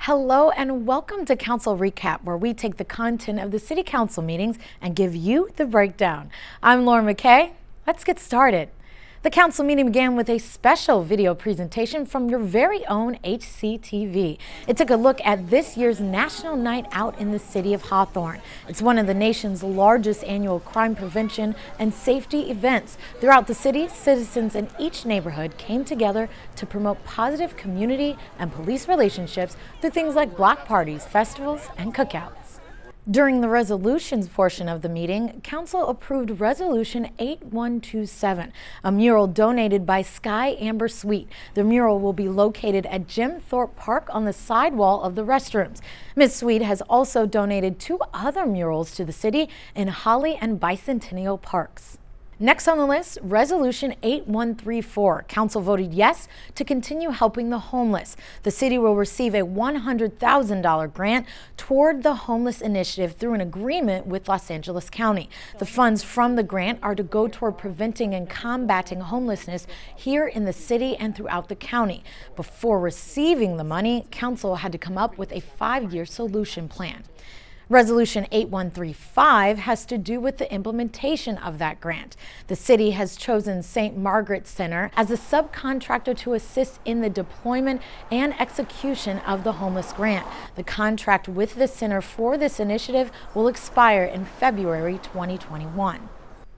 Hello and welcome to Council Recap, where we take the content of the City Council meetings and give you the breakdown. I'm Laura McKay. Let's get started. The council meeting began with a special video presentation from your very own HCTV. It took a look at this year's National Night Out in the city of Hawthorne. It's one of the nation's largest annual crime prevention and safety events. Throughout the city, citizens in each neighborhood came together to promote positive community and police relationships through things like block parties, festivals, and cookouts. During the resolutions portion of the meeting, Council approved Resolution 8127, a mural donated by Sky Amber Sweet. The mural will be located at Jim Thorpe Park on the sidewall of the restrooms. Ms. Sweet has also donated 2 other murals to the city in Holly and Bicentennial Parks. Next on the list, Resolution 8134. Council voted yes to continue helping the homeless. The city will receive a $100,000 grant toward the homeless initiative through an agreement with Los Angeles County. The funds from the grant are to go toward preventing and combating homelessness here in the city and throughout the county. Before receiving the money, Council had to come up with a 5-year solution plan. Resolution 8135 has to do with the implementation of that grant. The city has chosen St. Margaret's Center as a subcontractor to assist in the deployment and execution of the homeless grant. The contract with the center for this initiative will expire in February 2021.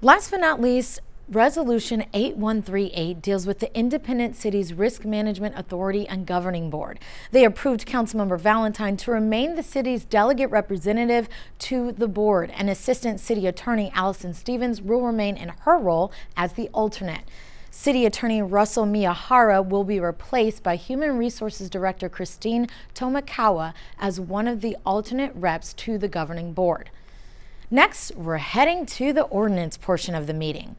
Last but not least, Resolution 8138 deals with the Independent Cities Risk Management Authority and Governing Board. They approved Councilmember Valentine to remain the city's delegate representative to the board, and Assistant City Attorney Allison Stevens will remain in her role as the alternate. City Attorney Russell Miyahara will be replaced by Human Resources Director Christine Tomakawa as one of the alternate reps to the governing board. Next, we're heading to the ordinance portion of the meeting.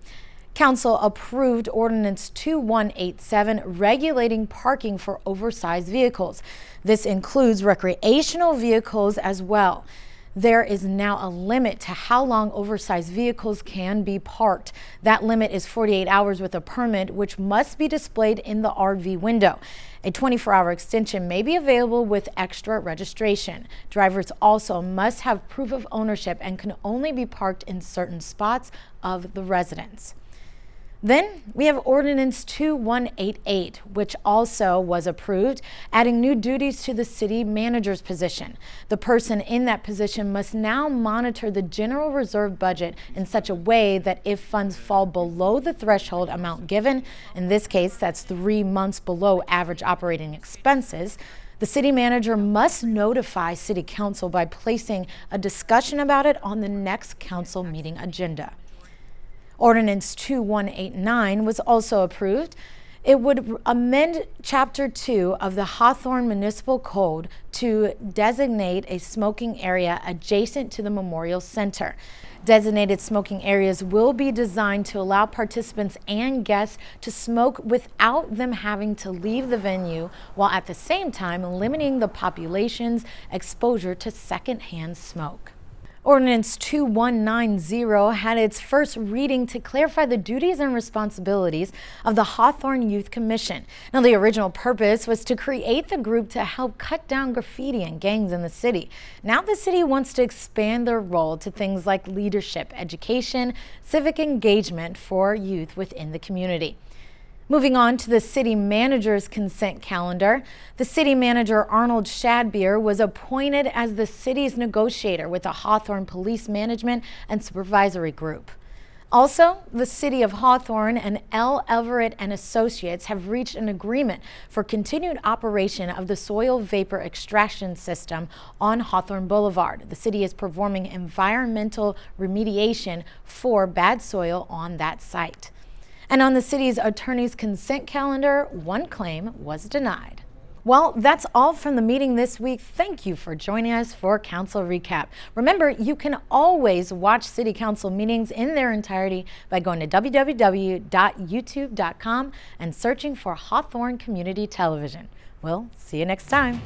Council approved Ordinance 2187 regulating parking for oversized vehicles. This includes recreational vehicles as well. There is now a limit to how long oversized vehicles can be parked. That limit is 48 hours with a permit, which must be displayed in the RV window. A 24-hour extension may be available with extra registration. Drivers also must have proof of ownership and can only be parked in certain spots of the residence. Then we have Ordinance 2188, which also was approved, adding new duties to the city manager's position. The person in that position must now monitor the general reserve budget in such a way that if funds fall below the threshold amount given, in this case that's 3 months below average operating expenses, the city manager must notify City Council by placing a discussion about it on the next council meeting agenda. Ordinance 2189 was also approved. It would amend Chapter 2 of the Hawthorne Municipal Code to designate a smoking area adjacent to the Memorial Center. Designated smoking areas will be designed to allow participants and guests to smoke without them having to leave the venue, while at the same time limiting the population's exposure to secondhand smoke. Ordinance 2190 had its first reading to clarify the duties and responsibilities of the Hawthorne Youth Commission. Now, the original purpose was to create the group to help cut down graffiti and gangs in the city. Now the city wants to expand their role to things like leadership, education, civic engagement for youth within the community. Moving on to the city manager's consent calendar, the city manager Arnold Shadbeer was appointed as the city's negotiator with the Hawthorne Police Management and Supervisory Group. Also, the city of Hawthorne and L. Everett and Associates have reached an agreement for continued operation of the soil vapor extraction system on Hawthorne Boulevard. The city is performing environmental remediation for bad soil on that site. And on the city's attorney's consent calendar, one claim was denied. Well, that's all from the meeting this week. Thank you for joining us for Council Recap. Remember, you can always watch City Council meetings in their entirety by going to www.youtube.com and searching for Hawthorne Community Television. We'll see you next time.